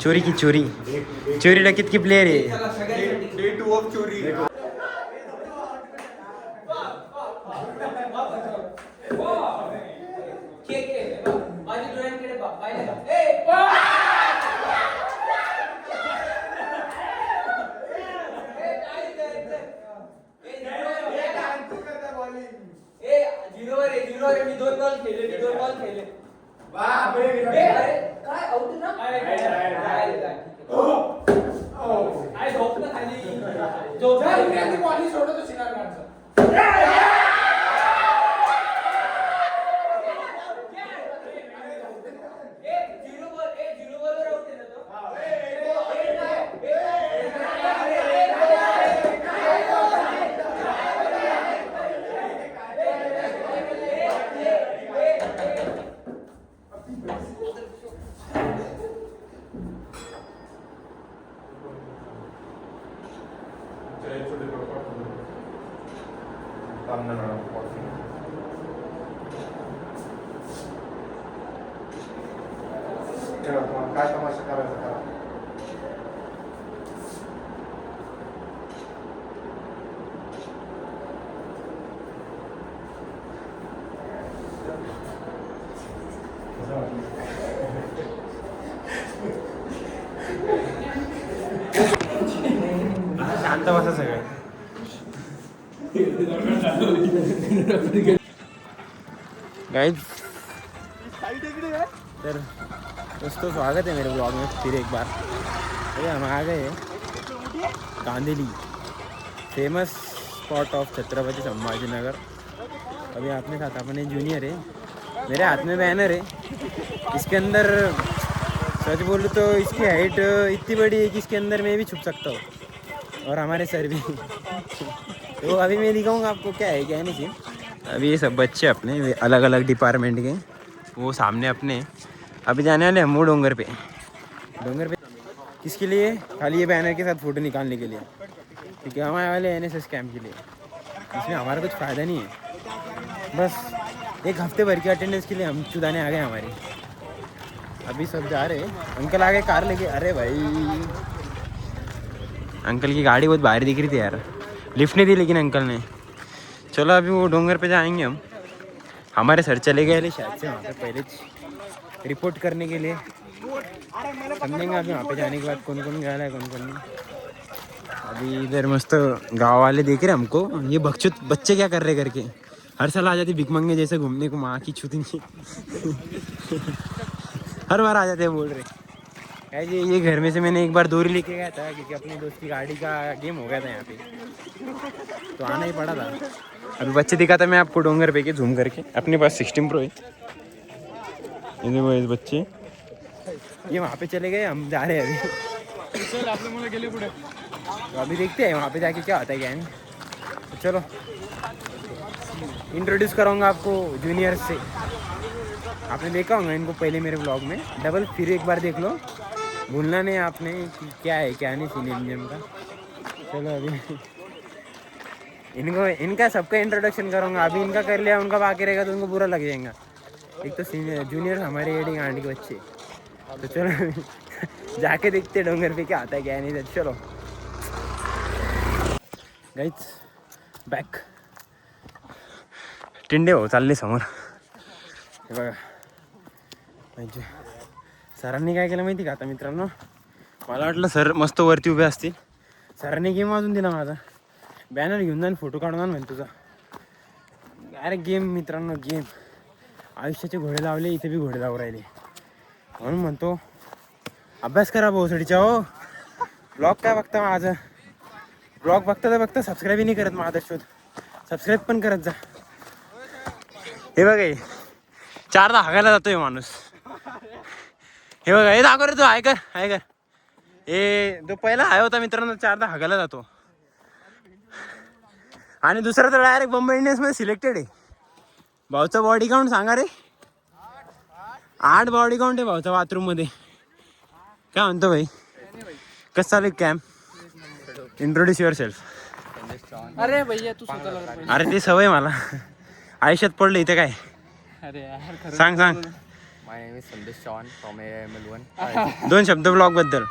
चोरी की चोरी, चोरी डकैत की प्लेयर आहे. डे 2 ऑफ चोरी. मी 2 बॉल खेळले. काय तमाशा करायचा करा. शांत बसा सगळे. गाइस सर दोस्तों, स्वागत है मेरे ब्लॉग में फिर एक बार. अरे हम आ गए Kandivali, famous spot of Chhatrapati Sambhajinagar. अभी आपने साथ अपने जूनियर है, मेरे हाथ में बैनर है. इसके अंदर सच बोलूँ तो इसकी हाइट इतनी बड़ी है कि इसके अंदर मैं भी छुप सकता हूँ, और हमारे सर भी. तो अभी मैं दिखाऊंगा आपको क्या है क्या नहीं सीन. अभी ये सब बच्चे अपने अलग अलग डिपार्टमेंट के, वो सामने अपने अभी जाने वाले हम वो डोंगर पे किसके लिए, खाली ये बैनर के साथ फ़ोटो निकालने के लिए, क्योंकि हम आए वाले NSS कैंप के लिए. इसमें हमारा कुछ फ़ायदा नहीं है, बस एक हफ्ते भर की अटेंडेंस के लिए हम चुदाने आ गए हमारी. अभी सब जा रहे हैं. अंकल आ गए कार लेके. अरे भाई, अंकल की गाड़ी बहुत बाहर दिख रही थी यार, लिफ्ट नहीं दी लेकिन अंकल ने. चलो अभी वो डोंगर पे जाएंगे हम. हमारे सर चले गए शायद से वहाँ पे पहले रिपोर्ट करने के लिए. समझेंगे अभी वहाँ पे जाने के बाद कौन कौन गया है कौन कौन नहीं. अभी इधर मस्त गाँव वाले देख रहे हमको, ये बच्चों बच्चे क्या कर रहे करके. हर साल आ जाती भिख मंगे जैसे घूमने को, माँ की छूती. हर बार आ जाते हैं बोल रहे. ये घर में से मैंने एक बार दोरी लेके गया था, क्योंकि अपने दोस्त की गाड़ी का गेम हो गया था यहाँ पे, तो आना ही पड़ा था. अभी बच्चे दिखाता मैं आपको डोंगर पे के झूम करके. अपने पास 16 Pro है. ये बच्चे ये वहाँ पे चले गए, हम जा रहे हैं अभी. तो अभी देखते हैं वहाँ पे जाके क्या होता है क्या नहीं. तो चलो इंट्रोड्यूस कराऊंगा आपको जूनियर से. आपने देखा होगा इनको पहले मेरे ब्लॉग में, डबल फिर एक बार देख लो, भूलना नहीं आपने कि क्या है क्या नहीं सीन इंडियन का. चलो अभी इनका सबका इंट्रोडक्शन करूँगा. अभी इनका कर लिया, उनका बाकी रहेगा तो उनको बुरा लग जाएगा. एक तो सीनियर जूनियर हमारे एडी आंटी के बच्चे. तो चलो जाके देखते डोंगर पे क्या आता है क्या नहीं. चलो गाइस बॅक. टिंडे हो चालले समोर. हे बघा म्हणजे सरांनी काय केलं माहिती का आता मित्रांनो, मला वाटलं सर मस्त वरती उभे असतील. सरांनी गेम वाजून दिला माझा. बॅनर घेऊन जाऊन फोटो काढून आण म्हणे तुझा. अरे गेम मित्रांनो, गेम. आयुष्याचे घोडे लावले, इथे बी घोडे लावून राहिले. म्हणून म्हणतो अभ्यास करा भोसडीच्या. हो ब्लॉग काय बघता माझं, ब्लॉग बघता तर बघता सबस्क्राईबही नाही करत माझा शोध. सबस्क्राईब पण करत जा. हे बघा 4दा हागायला जातोय माणूस. हे बघा, हे दाखव रे तू. ऐकर हे तो पहिला हाय होता मित्रांनो, 4दा हागायला जातो. आणि दुसरा तर डायरेक्ट मुंबई इंडियन्स मध्ये सिलेक्टेड आहे. भाऊचा बॉडी काउंट सांगा रे. 8 बॉडी काउंट आहे भाऊचा बाथरूम मध्ये. काय म्हणतो भाई, कसं चालू कॅम्प. Introduce your self. अरे भैया तू स्वतःला. अरे ते सवय मला आयुष्यात पडलं इथे काय. अरे यार सांग माय नेम इज संदेश चव्हाण फ्रॉम AIML1. दोन शब्द ब्लॉग बद्दल.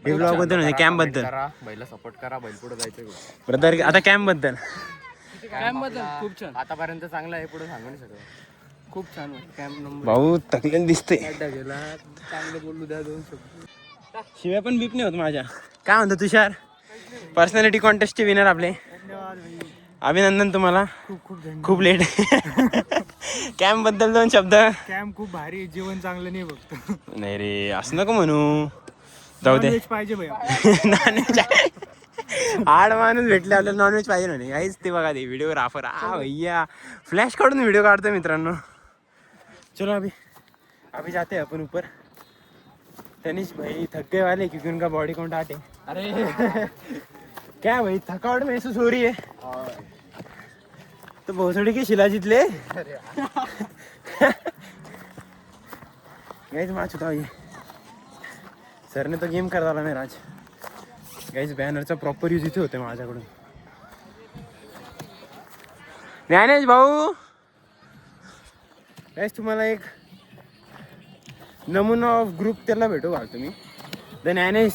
हे ब्लॉग बद्दल म्हणजे कॅम्प बद्दल. करा बैला सपोर्ट करा, बैल पुढे जायचं. ब्रदर आता कॅम्प बद्दल. कॅम्प बद्दल खूप छान, आतापर्यंत चांगलं आहे, पुढे सांगू नाही शकत. खूप छान वाटतं कॅम्प नंबर. भाऊ थकलेलं दिसते. गेला चांगलं बोलू द्या 2 शब्द. शिव्या पण बीप नाही होत माझ्या. काय म्हणतो तुषार? पर्सनॅलिटी कॉन्टेस्टचे विनर आपले. अभिनंदन तुम्हाला. खूप लेट. कॅम्प बद्दल 2 शब्द. कॅम्प खूप भारी, जेवण चांगलं नाही बघतो. नाही रे असं नको म्हणू, जाऊ दे. पाहिजे भैया. नॉनव्हेज आड माणूस भेटले आपल्याला, नॉनव्हेज पाहिजे म्हणे. काहीच ते बघा ते व्हिडिओग्राफर. भैया फ्लॅश काढून व्हिडिओ काढतो मित्रांनो. चलो अभी जाते हैं अपन ऊपर. तनिष भाई थक गए वाले क्योंकि उनका बॉडी काउंट 8 है. अरे क्या भाई थकावट महसूस हो रही है? तो भोसड़ी की शिला जितले गाइस मैच होता ये. सरने तो गेम कर डाला मेरा आज. गाइस बॅनरचा प्रॉपर यूज इथे होते माझ्याकडून. ज्ञानेश भाऊ गाइस तुम्हाला एक नमुना ऑफ ग्रुप त्याला भेटू घाल तुम्ही. द ज्ञानेश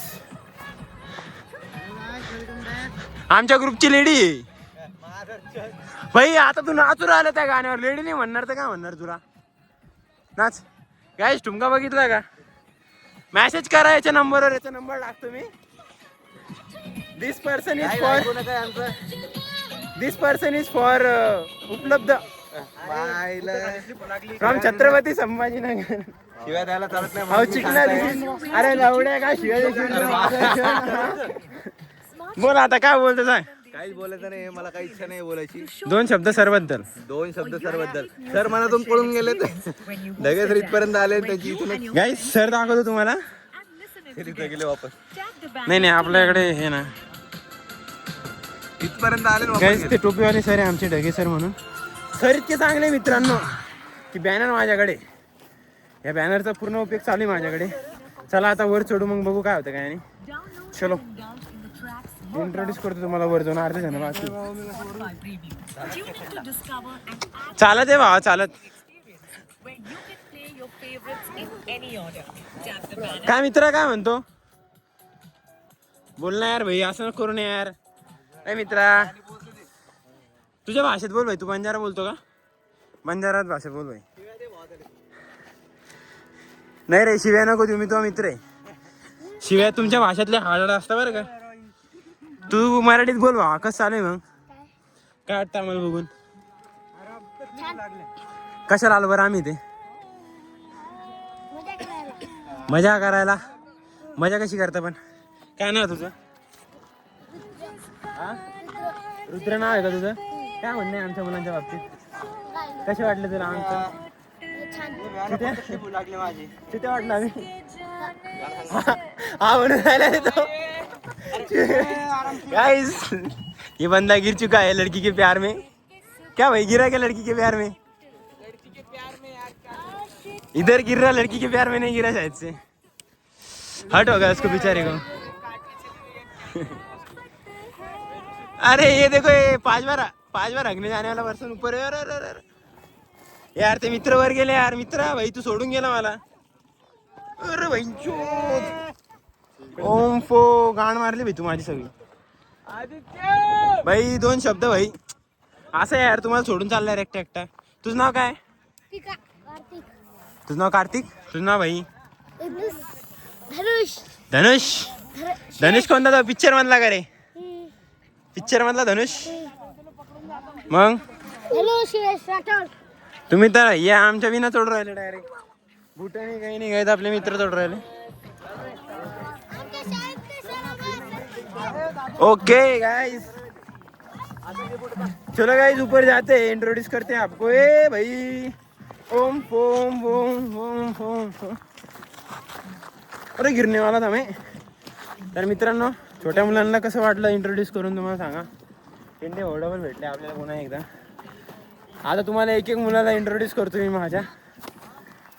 आमच्या ग्रुपची लेडी. भाई आता तू नाचू राहिला त्या गाण्यावर. लेडी नाही म्हणणार तर काय म्हणणार तुला? नाच. गाइस तुमका बघितलं का? मेसेज करा याच्या नंबरवर. याचा नंबर टाकतो मी. दिस पर्सन इज फॉर उपलब्ध फ्रॉम छत्रपती संभाजीनगर. शिवाय द्यायला चालत नाही. हो चिकना. अरे लवड्या का शिवाय. बोल आता काय बोलतो सांग. काहीच बोलायचं नाही, मला काही इच्छा नाही बोलायची. 2 शब्द सरबद्दल. 2 शब्द सरबद्दल. सर मनातून पळून गेले, लगेच इथपर्यंत आले. त्याची इथून गाईस सर दाखवतो तुम्हाला. गेले वापस. नाही आपल्याकडे हे ना इथपर्यंत आले. गाईस ते टोपीवाले सर आहे आमचे, ढगे सर म्हणून. सर इतके चांगले मित्रांनो की बॅनर माझ्याकडे. या बॅनरचा पूर्ण उपयोग चालू आहे माझ्याकडे. चला आता वर चढू, मग बघू काय होतं काय नाही. चलो इंट्रोड्यूस करतो तुम्हाला वर जाऊन. अर्धे जण बाकी चालत आहे भावा, चालत. काय मित्र काय म्हणतो? बोल ना यार भाई, असं नको करू ना यार. काय मित्रा तुझ्या भाषेत बोल भाई. तू बंजारा बोलतो का? बंजारात भाषेत बोल भाई. नाही रे शिव्या नको तुम्ही, तो मित्र आहे. शिव्या तुमच्या भाषेतले हार्ड असतात बरं का. तू मराठीत बोल भावा. कसं चालू आहे मग? काय वाटतं आम्हाला बघून? कशाला आलो बरं आम्ही ते? मजा करायला. मजा कशी करता पण? काय नाव तुझं? रुद्र नाव आहे का तुझं? काय म्हणणं आहे आमच्या मुलांच्या बाबतीत? कसे वाटले तुला आमचं? लागले माझे. तिथे वाटलं आम्ही. हा म्हणून राहिला तो. गाइस ये बंदा गिर चुका है लड़की के प्यार में. क्या भाई गिरा क्या लड़की के प्यार में? इधर गिर रहा, लड़की के प्यार में नहीं गिरा शायद से. हट होगा उसको बेचारे को. अरे ये देखो ये 5 बार हगने जाने वाला पर्सन ऊपर है. अरे यार ते मित्र वर गेले यार. मित्र भाई तू सोडून गेला मला. अरे भाई ओम फो गाण मारली भाई तू माझी सगळी. भाई 2 शब्द भाई. असं यार तुम्हाला सोडून चाललाय एकटा. तुझं नाव काय? तुझं नाव कार्तिक. तुझं नाव भाई? धनुष कोणता तो पिक्चर मधला का रे? पिक्चर मधला धनुष. मग तुम्ही तर या आमच्या विना तोड राहिले डायरेक्ट. बुटाने काही नाही काय, आपले मित्र तोड राहिले. ओके गाइस चलो गाइस ऊपर जाते हैं. इंट्रोड्यूस करते हैं आपको. ए भाई ओम फोम ओम ओम फोम. अरे गिरने वाला था मैं. तर मित्रांनो छोट्या मुलांना कसं वाटलं इंट्रोड्यूस करून तुम्हाला सांगा. इंडे ओढावर भेटले आपल्याला पुन्हा एकदा. आता तुम्हाला एक मुलाला इंट्रोड्यूस करतो मी.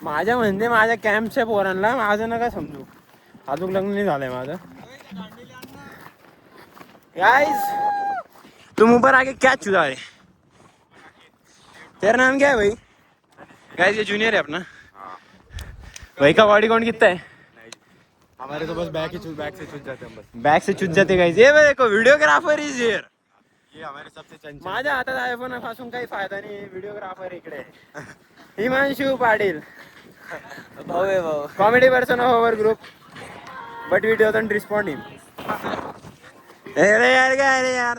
माझ्या म्हणजे माझ्या कॅम्पच्या पोरांना. माझं नका समजू, अजून लग्न नाही झालंय माझं. गाइस तुम ऊपर आके क्या चुदा है? तेरा नाम क्या है भाई? गाइस ये जूनियर है अपना. भाई का बॉडी काउंट कितना है? हमारे तो बस बैक से छूट जाते हैं बस. बैक से चुत जाते गाइस. ये देखो व्हिडिओग्राफर इज हिअर. ये हमारे सबसे चंचल. माझ्या हातात आयफोन पासून काही फायदा नाही. व्हिडिओग्राफर इकडे Himanshu Patil. Comedy person of our group but we don't respond him. अरे यार काय रे यार.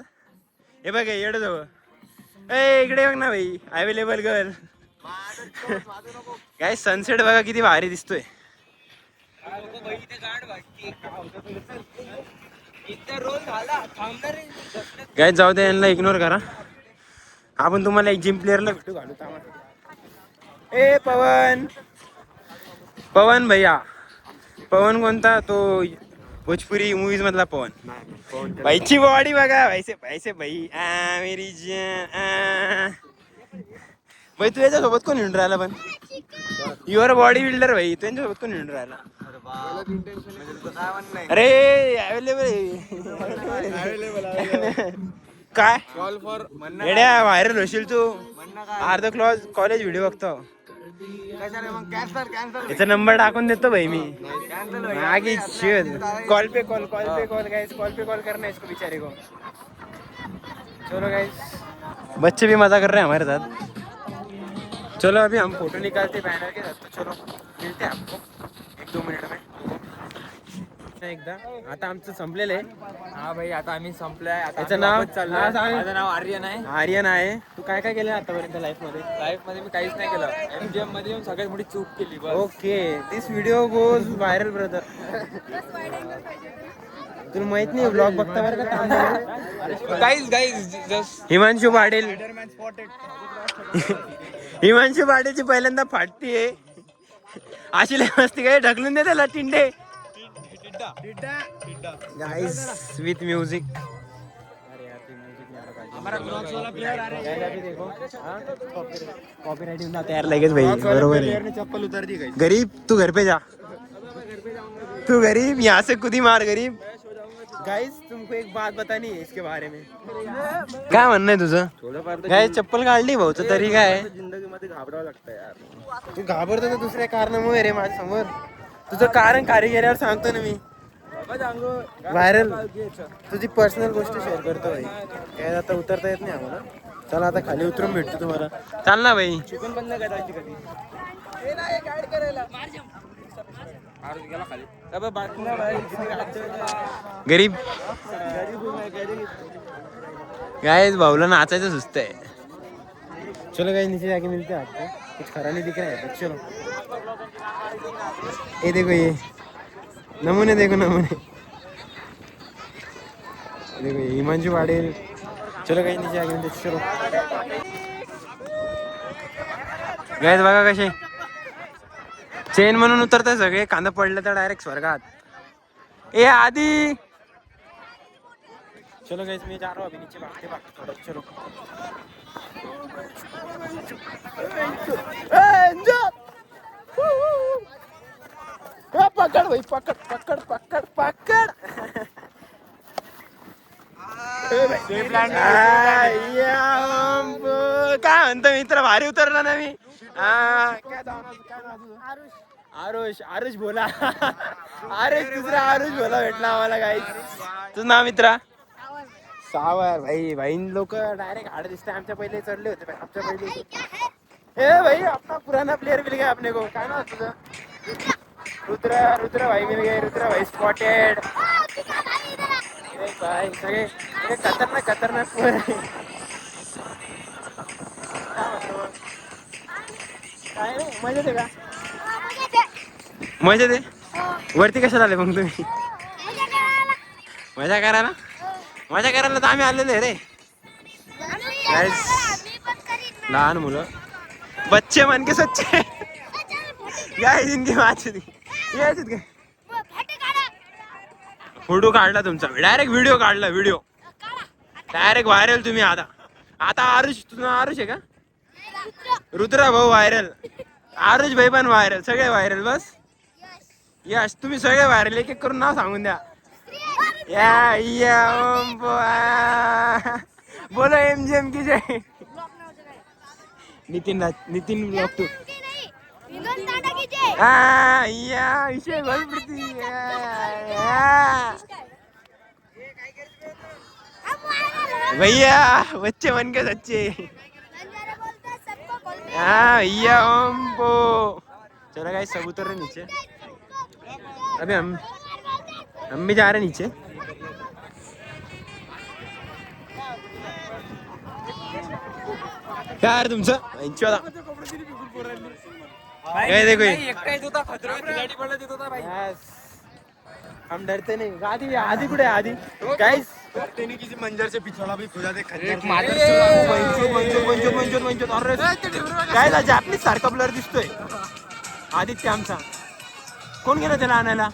हे बघ येडं जवळ. ए इकडे बघ ना भाई. Available girl. काय सनसेट बघा किती भारी दिसतोय. काय जाऊ दे यांना इग्नोर करा. आपण तुम्हाला एक जिम प्लेअरला भेटू घालू. ए पवन. पवन भैया. पवन कोणता तो भोजपुरी मूवीज मधला पवन. भाईची बॉडी बघा. भाईसे भाईसे भाई मेरी जान. भाई तू याच्यासोबत कोण हिंडून राहिला पण. युअर बॉडी बिल्डर भाई. तू यांच्यासोबत कोण हिंडून राहिला. अरे अवेलेबल काय कॉल फॉर येड्या व्हायरल होशील तू. अर्ध कॉलेज व्हिडिओ बघतो. याचा नंबर टाकून देतो भाई मी. आगे कॉल पे कॉल गाइस. कॉल पे कॉल करना है इसको बेचारे को. चलो गाइस बच्चे भी मजा कर रहे हैं हमारे साथ. चलो अभी हम फोटो निकालते बैनर के साथ. तो चलो मिलते हैं आपको 1-2 मिनट में. एकदा आता आमचं संपलेलं आहे. हा भाई आता आम्ही संपलाय. त्याचं नाव हा सांग. माझं नाव आर्यन आहे. आर्यन आहे. तू काय काय केलं आतापर्यंत लाईफ मध्ये. लाईफ मध्ये मी काहीच नाही केलं. MGM मध्ये येऊन सगळ्यात मोठी चूक केली बस. Okay this video goes viral brother. तुला माहित नाही ब्लॉग बघता बरं का. Guys just Himanshu Patil. हिमांशू पाटीलची पहिल्यांदा फाटतीये. अशी लय मस्ती काय ढकलून दे त्याला टिंडे. Guys with music. कॉपीराइट येऊन जाते यार लगेच भाई. बरोबर है. चप्पल उतार दी गई. गरीब तू घर पे जा. तू गरीब यहाँ से खुद ही मार गरीब. गाइस तुमको एक बात बतानी है इसके बारे में. काय म्हणणं आहे तुझं. गाइस चप्पल काढली भाऊ तरी काय. जिंदगीमध्ये घाबरावं लागतं यार. तू घाबरतो तर दुसऱ्या कारणामुळे रे माझ्या समोर. तुझं कारण खाली गेल्यावर सांगतो ना मी. व्हायरल तुझी पर्सनल गोष्ट शेअर करतो भाई. काय आता उतरता येत नाही आम्हाला. चला आता खाली उतरून भेटतो तुम्हाला. चाल ना भाई. चिकन पण नाही करायची कधी. गरीब गाइस भाऊला नाचायचं सुस्त आहे. चलो गाइस नीचे जाके मिलते हैं आपको. कुछ खरा नहीं दिख रहा है. चलो ये देखो ये नमूने देखो नमूने. देखो ये हिमांशू पाटील. चलो गाइस नीचे जाके मिलते. चलो गाइस बघा कसे चेन म्हणून उतरताय सगळे. कांदा पडलं तर डायरेक्ट स्वर्गात. ए आधी चलो गाइस मैं जा रहा हूँ अभी नीचे. भागते थोड़ा. चलो पकड़ भाई पकड़ पकड़ पकड़ पकड़. काय म्हणतो मित्र भारी उतरला ना मी. आरुष आरुष बोला. आरुष दुसरा आरुष बोला भेटला आम्हाला. काही तुझं नाव मित्रा. सावर भाई. भाई लोक डायरेक्ट हाड दिसते. आमच्या पहिले चढले होते. आमच्या पहिले ए भाई अपना पुराना प्लेयर मिल गया अपने को. काय नाव तुझं. रुद्रा. रुद्रा भाई मिल गए. रुद्रा भाई स्पॉटेड. भाई सगळे खतरनाक खतरनाक पोर. काय मजा दे का. मजा दे. वरती कशाला आले मग तुम्ही. मजा करायला. मजा करायला तर आम्ही आलेलो आहे रे. लहान मुलं बच्चे मन के सच्चे. गाइस इनकी बात काय. फोटो काढला तुमचा. डायरेक्ट व्हिडिओ काढला. व्हिडिओ डायरेक्ट व्हायरल तुम्ही. आता आरुष. तुझं आरुष आहे का. रुद्रा भाऊ व्हायरल. आरुष भाई पण व्हायरल. सगळे व्हायरल. बस यश तुम्ही सगळे व्हायरल. एक एक करून नाव सांगून द्या. बोलो MGM की जय. नितीन ब्लॉग. तू विषय भैया बच्चे बन के सच्चे भैया ओम्बो चलो गाइस सब उतर रहे नीचे अभी हम भी जा रहे नीचे काय यार तुमचं काय देखो ये हम डरते नहीं आदि आदि कुठे आदि गाइस डरते नहीं किसी मंजर से पिछवाड़ा भी खुदा दे काय जापनीज सारखा ब्लर दिसतोय आदित्य आमचा कोण गेला त्याला आणायला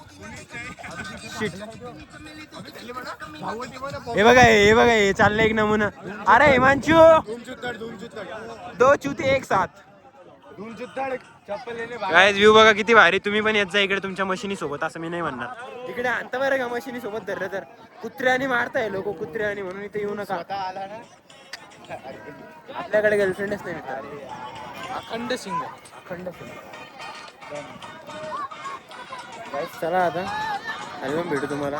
शिट हे बघा हे चाललंय एक नमुना अरे हिमांशु दो चूते एक साथ गाइस व्ह्यू बघा किती भारी तुम्ही पण येत जा इकडे तुमच्या मशिनी सोबत असं मी नाही म्हणणार इकडे आणता बरं का मशिनी सोबत धरलं तर कुत्र्यानी मारताय लोक कुत्र्यानी म्हणून इथे येऊ नका आपल्याकडे गर्लफ्रेंडच नाही अखंड सिंग गाइस चला आता अल्बम भेटू तुम्हाला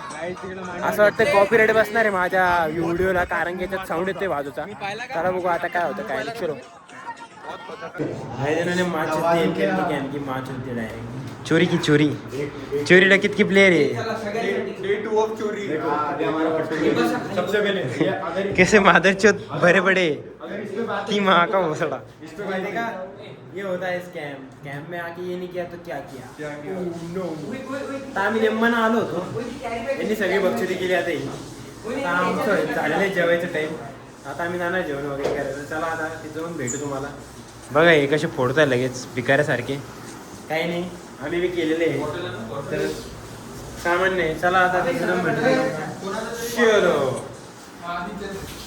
असं वाटतं कॉपीराइट बसणार आहे माझ्या व्हिडिओला कारण की याच्यात साऊंड येते बाजूचा चला बघू आता काय होतं काय नाही चलो चोरी की चोरी चोरी डकैत की प्लेयर है कैसे मादरचोद भरे पड़े की माँ का भोसड़ा ये होता है स्कैम स्कैम में आके ये नहीं किया तो क्या किया आम्ही नेमन आलो होतो यांनी सगळी बक्षिसी केली आता आमचं झालेलं जेवायचं टाइम आता आम्ही जाणार जेवण वगैरे करायचं चला आता तिथं जाऊन भेटू तुम्हाला बघा हे कसे फोडताय लगेच भिकाऱ्यासारखे काही नाही आम्ही बी केलेले आहे तर सामान्य आहे चला आता तिथं जाऊन भेटू